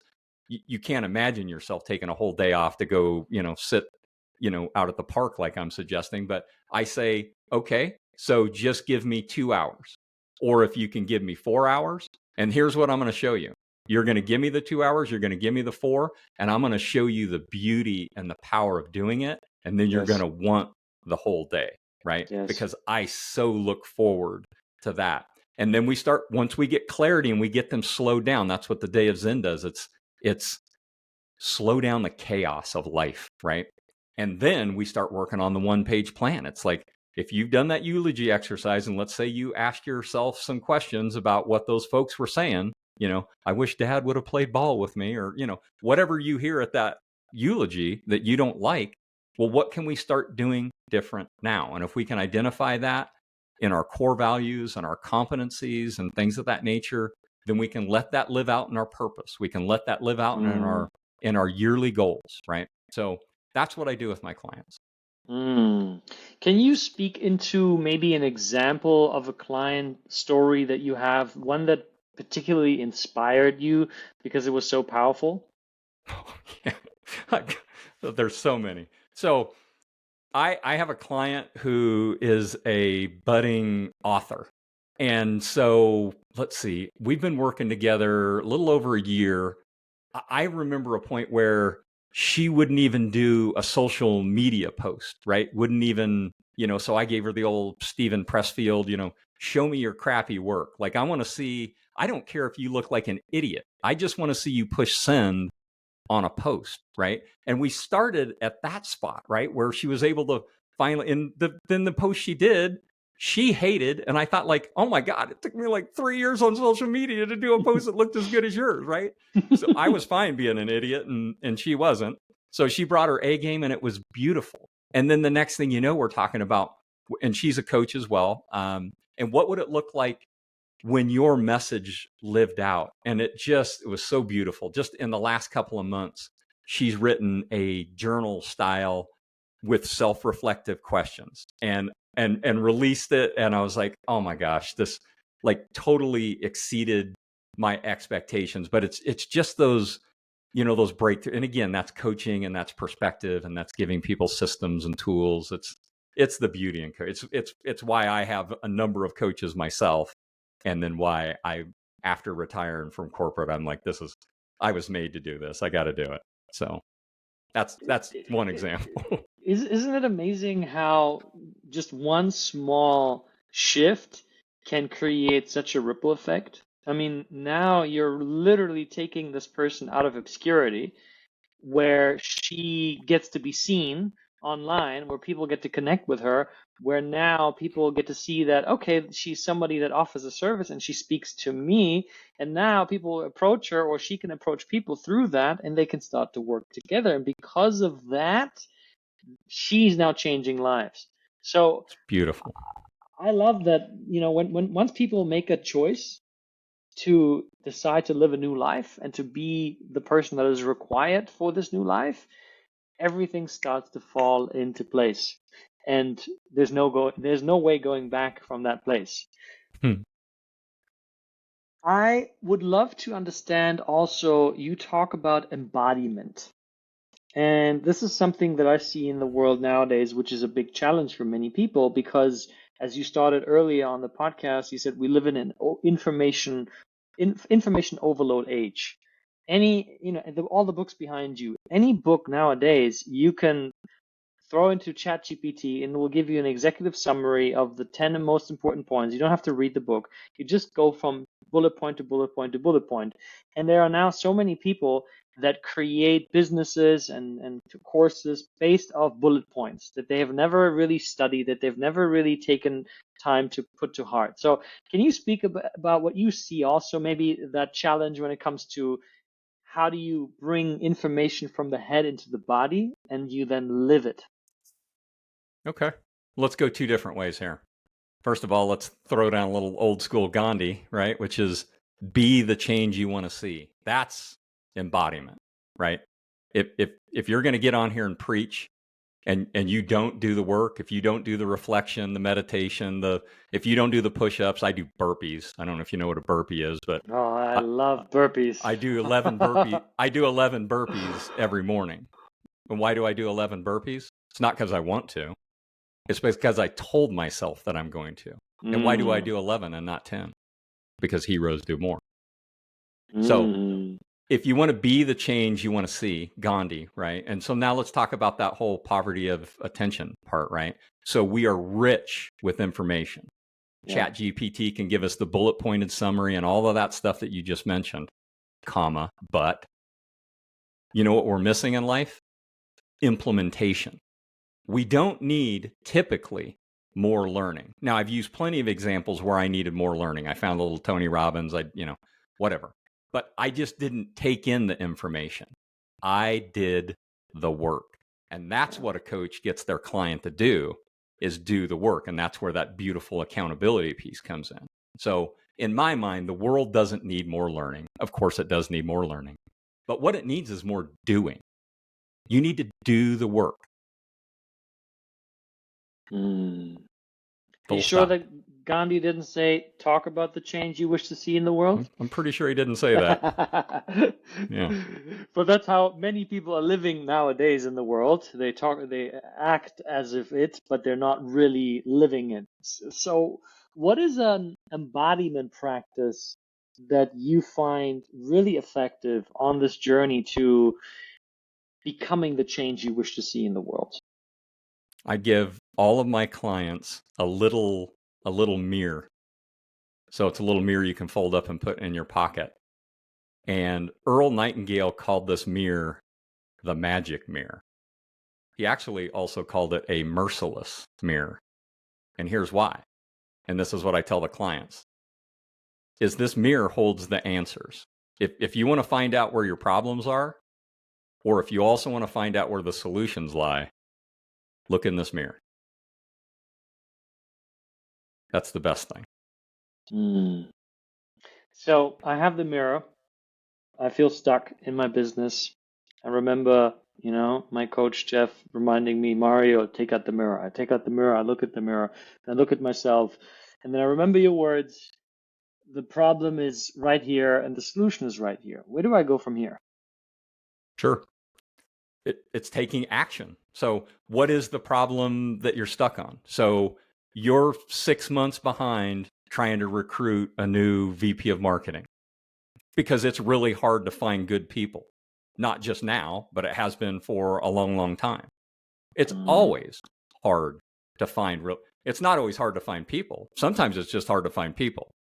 you can't imagine yourself taking a whole day off to go, sit, out at the park like I'm suggesting. But I say, okay, so just give me 2 hours. Or if you can give me 4 hours, and here's what I'm going to show you. You're going to give me the 2 hours, you're going to give me the 4, and I'm going to show you the beauty and the power of doing it. And then you're going to want the whole day, right? Yes. Because I so look forward to that. And then once we get clarity and we get them slowed down, that's what the Day of Zen does. It's slow down the chaos of life, right? And then we start working on the 1-page plan. It's like, if you've done that eulogy exercise, and let's say you ask yourself some questions about what those folks were saying, I wish Dad would have played ball with me, or, whatever you hear at that eulogy that you don't like, well, what can we start doing different now? And if we can identify that in our core values and our competencies and things of that nature, then we can let that live out in our purpose. We can let that live out in our yearly goals, right? So that's what I do with my clients. Can you speak into maybe an example of a client story that you have, one that particularly inspired you because it was so powerful? There's so many. So I have a client who is a budding author. And so let's see, we've been working together a little over a year. I remember a point where she wouldn't even do a social media post, right? Wouldn't even, so I gave her the old Stephen Pressfield, show me your crappy work. Like, I want to see, I don't care if you look like an idiot. I just want to see you push send on a post, right? And we started at that spot, right? Where she was able to finally, then the post she did, she hated. And I thought, like, oh my God, it took me like 3 years on social media to do a post that looked as good as yours, right? So I was fine being an idiot, and she wasn't. So she brought her A game, and it was beautiful. And then the next thing you know, we're talking about, and she's a coach as well. And what would it look like when your message lived out? And it was so beautiful. Just in the last couple of months, she's written a journal style with self-reflective questions and released it. And I was like, oh my gosh, this like totally exceeded my expectations. But it's just those, those breakthrough. And again, that's coaching, and that's perspective, and that's giving people systems and tools. It's the beauty in coaching. It's why I have a number of coaches myself. And then why after retiring from corporate, I'm like, I was made to do this. I got to do it. So that's one example. Isn't it amazing how just one small shift can create such a ripple effect? I mean, now you're literally taking this person out of obscurity where she gets to be seen online, where people get to connect with her, where now people get to see that, okay, she's somebody that offers a service and she speaks to me. And now people approach her, or she can approach people through that, and they can start to work together. And because of that, she's now changing lives. So It's beautiful. I love that, when once people make a choice to decide to live a new life and to be the person that is required for this new life, everything starts to fall into place, and there's no way going back from that place. Hmm. I would love to understand also, you talk about embodiment, and this is something that I see in the world nowadays, which is a big challenge for many people, because as you started earlier on the podcast, you said we live in an information overload age. All the books behind you, any book nowadays, you can throw into ChatGPT and it will give you an executive summary of the 10 most important points. You don't have to read the book. You just go from bullet point to bullet point to bullet point. And there are now so many people that create businesses and courses based off bullet points that they have never really studied, that they've never really taken time to put to heart. So can you speak about what you see also, maybe that challenge when it comes to how do you bring information from the head into the body and you then live it? Okay. Let's go two different ways here. First of all, let's throw down a little old school Gandhi, right? Which is be the change you want to see. That's embodiment, right? If you're going to get on here and preach and you don't do the work, if you don't do the reflection, the meditation, if you don't do the push-ups, I do burpees. I don't know if you know what a burpee is, but Oh, I I, love burpees. I do 11 burpees. I do 11 burpees every morning. And why do I do 11 burpees? It's not because I want to. It's because I told myself that I'm going to. And why do I do 11 and not 10? Because heroes do more. So if you want to be the change you want to see, Gandhi, right? And so now let's talk about that whole poverty of attention part, right? So we are rich with information. Yeah. ChatGPT can give us the bullet pointed summary and all of that stuff that you just mentioned, comma, but you know what we're missing in life? Implementation. We don't need typically more learning. Now, I've used plenty of examples where I needed more learning. I found a little Tony Robbins, whatever. But I just didn't take in the information. I did the work. And that's what a coach gets their client to do, is do the work. And that's where that beautiful accountability piece comes in. So in my mind, the world doesn't need more learning. Of course, it does need more learning. But what it needs is more doing. You need to do the work. Are you Full sure stop. that Gandhi didn't say, talk about the change you wish to see in the world? I'm pretty sure he didn't say that. Yeah. But that's how many people are living nowadays in the world. They act as if but they're not really living it. So, what is an embodiment practice that you find really effective on this journey to becoming the change you wish to see in the world? I give all of my clients a little mirror. So it's a little mirror you can fold up and put in your pocket. And Earl Nightingale called this mirror the magic mirror. He actually also called it a merciless mirror. And here's why. And this is what I tell the clients. Is this mirror holds the answers. If you want to find out where your problems are, or if you also want to find out where the solutions lie, look in this mirror. That's the best thing. So I have the mirror. I feel stuck in my business. I remember, my coach Jeff reminding me, Mario, take out the mirror. I take out the mirror, I look at the mirror, I look at myself, and then I remember your words. The problem is right here, and the solution is right here. Where do I go from here? Sure. It's taking action. So what is the problem that you're stuck on? So you're 6 months behind trying to recruit a new VP of marketing because it's really hard to find good people. Not just now, but it has been for a long, long time. It's always hard to find it's not always hard to find people. Sometimes it's just hard to find people.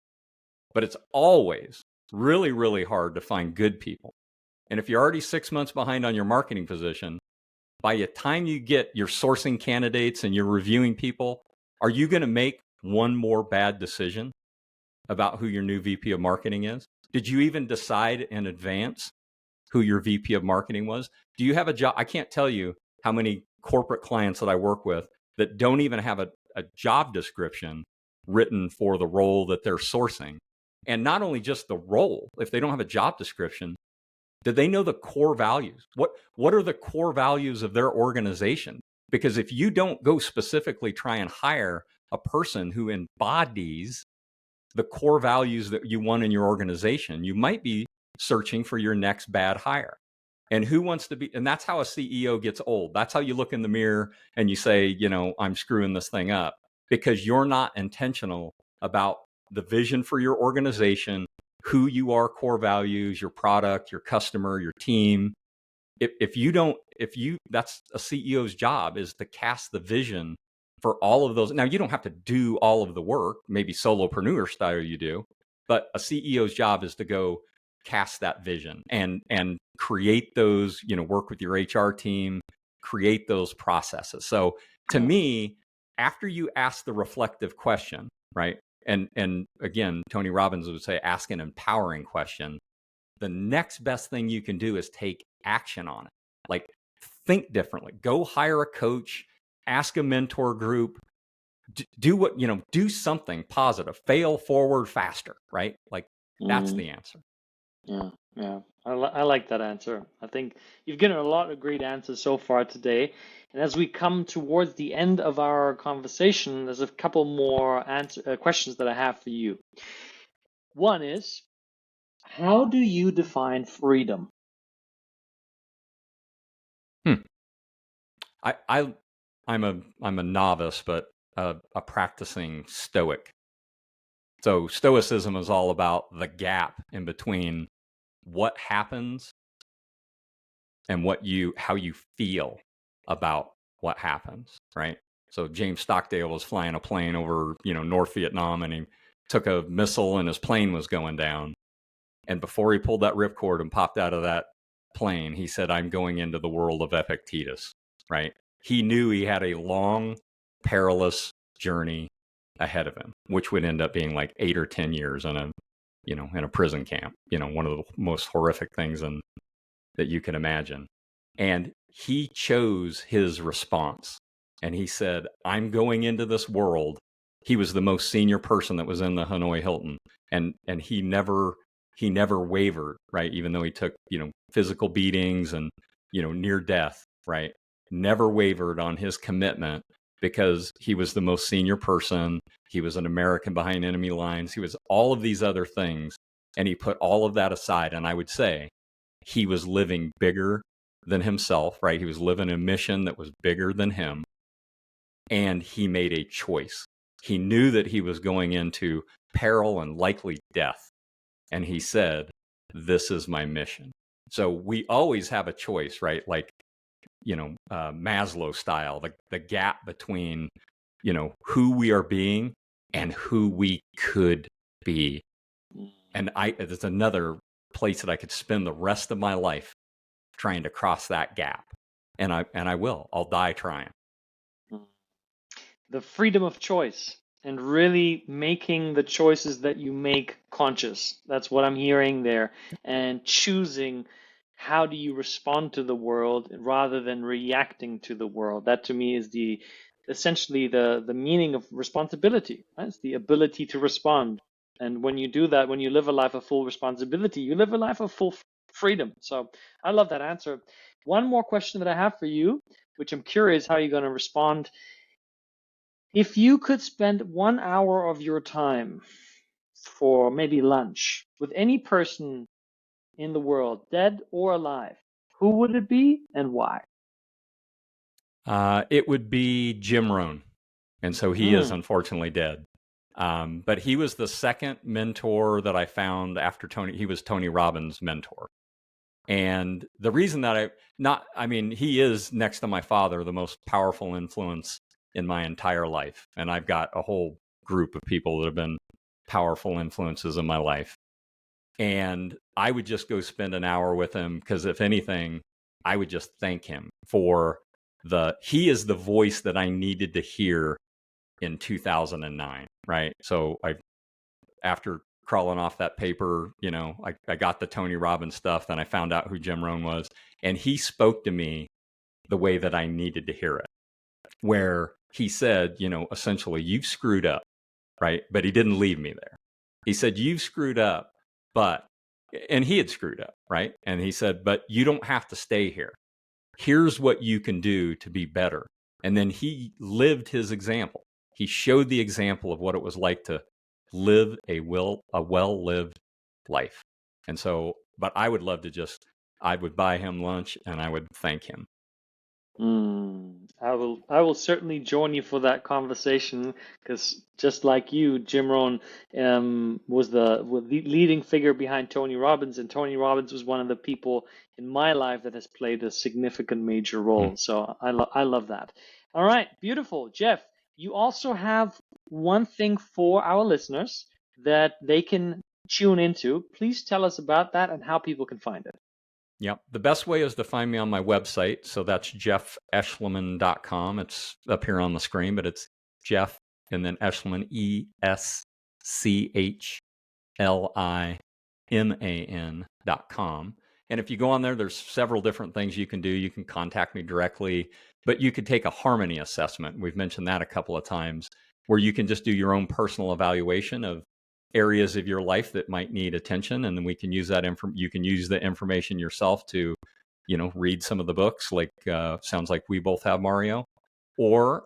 but it's always really, really hard to find good people. And if you're already 6 months behind on your marketing position, by the time you get your sourcing candidates and you're reviewing people, are you going to make one more bad decision about who your new VP of marketing is? Did you even decide in advance who your VP of marketing was? Do you have a job? I can't tell you how many corporate clients that I work with that don't even have a job description written for the role that they're sourcing. And not only just the role, if they don't have a job description, do they know the core values? What are the core values of their organization? Because if you don't go specifically try and hire a person who embodies the core values that you want in your organization, you might be searching for your next bad hire. And who wants to be, and that's how a CEO gets old. That's how you look in the mirror and you say, I'm screwing this thing up, because you're not intentional about the vision for your organization, who you are, core values, your product, your customer, your team. That's a CEO's job, is to cast the vision for all of those. Now, you don't have to do all of the work, maybe solopreneur style you do, but a CEO's job is to go cast that vision and create those, work with your HR team, create those processes. So to me, after you ask the reflective question, right? And again, Tony Robbins would say, ask an empowering question. The next best thing you can do is take action on it. Like, think differently. Go hire a coach, ask a mentor group, do something positive, fail forward faster, right? Like, that's the answer. Yeah. I like that answer. I think you've given a lot of great answers so far today. And as we come towards the end of our conversation, there's a couple more questions that I have for you. One is, how do you define freedom? I'm a novice, but a practicing Stoic. So Stoicism is all about the gap in between what happens and how you feel about what happens, right? So James Stockdale was flying a plane over, North Vietnam, and he took a missile and his plane was going down. And before he pulled that ripcord and popped out of that plane, he said, "I'm going into the world of Epictetus," right? He knew he had a long, perilous journey ahead of him, which would end up being like 8 or 10 years in a prison camp, one of the most horrific things that you can imagine. And he chose his response. And he said, "I'm going into this world." He was the most senior person that was in the Hanoi Hilton. And he never wavered, right? Even though he took, physical beatings and, near death, right? Never wavered on his commitment, because he was the most senior person. He was an American behind enemy lines. He was all of these other things. And he put all of that aside. And I would say he was living bigger than himself, right? He was living a mission that was bigger than him. And he made a choice. He knew that he was going into peril and likely death. And he said, "This is my mission." So we always have a choice, right? Like, Maslow style, the gap between, who we are being and who we could be. And there's another place that I could spend the rest of my life trying to cross that gap. And I will. I'll die trying. The freedom of choice, and really making the choices that you make conscious. That's what I'm hearing there. And choosing how do you respond to the world rather than reacting to the world. That to me is essentially the meaning of responsibility. Right? It's the ability to respond. And when you do that, when you live a life of full responsibility, you live a life of full freedom. So I love that answer. One more question that I have for you, which I'm curious how you're going to respond. If you could spend 1 hour of your time for maybe lunch with any person in the world, dead or alive, who would it be and why? It would be Jim Rohn. And so he is unfortunately dead. But he was the second mentor that I found after Tony. He was Tony Robbins' mentor. And the reason that he is, next to my father, the most powerful influence in my entire life. And I've got a whole group of people that have been powerful influences in my life. And I would just go spend an hour with him because if anything, I would just thank him for he is the voice that I needed to hear in 2009, right? So after crawling off that paper, I got the Tony Robbins stuff, then I found out who Jim Rohn was, and he spoke to me the way that I needed to hear it, where he said, essentially, you've screwed up, right? But he didn't leave me there. He said, you've screwed up, and he had screwed up, right? And he said, but you don't have to stay here. Here's what you can do to be better. And then he lived his example. He showed the example of what it was like to live a well-lived life. And so, but I would love to I would buy him lunch and I would thank him. I will certainly join you for that conversation because just like you, Jim Rohn was the leading figure behind Tony Robbins, and Tony Robbins was one of the people in my life that has played a significant major role. So I love that. All right, beautiful. Jeff, you also have one thing for our listeners that they can tune into. Please tell us about that and how people can find it. Yep. The best way is to find me on my website. So that's jeffeschliman.com. It's up here on the screen, but it's Jeff and then Eschliman, ESCHLIMAN.com. And if you go on there, there's several different things you can do. You can contact me directly, but you could take a harmony assessment. We've mentioned that a couple of times, where you can just do your own personal evaluation of areas of your life that might need attention, and then we can use that you can use the information yourself to read some of the books, like sounds like we both have, Mario, or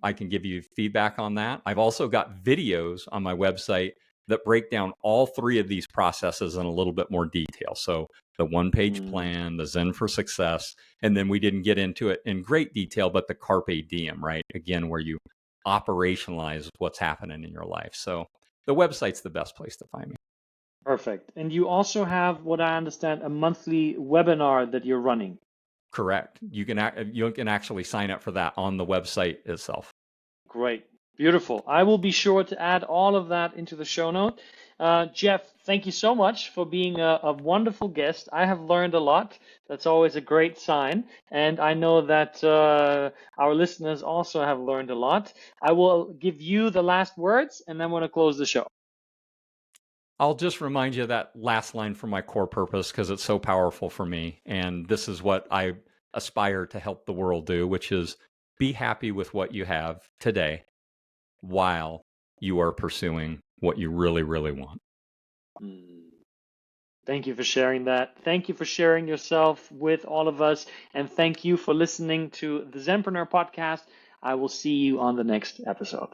I can give you feedback on that. I've also got videos on my website that break down all three of these processes in a little bit more detail. So the one-page plan, the Zen for Success, and then we didn't get into it in great detail, but the Carpe Diem, right? Again, where you operationalize what's happening in your life. So the website's the best place to find me. Perfect. And you also have, what I understand, a monthly webinar that you're running. Correct. You can actually sign up for that on the website itself. Great. Beautiful. I will be sure to add all of that into the show note. Jeff, thank you so much for being a wonderful guest. I have learned a lot. That's always a great sign. And I know that our listeners also have learned a lot. I will give you the last words, and then I'm going to close the show. I'll just remind you of that last line from my core purpose because it's so powerful for me. And this is what I aspire to help the world do, which is be happy with what you have today while you are pursuing what you really, really want. Thank you for sharing that. Thank you for sharing yourself with all of us. And thank you for listening to the Zenpreneur podcast. I will see you on the next episode.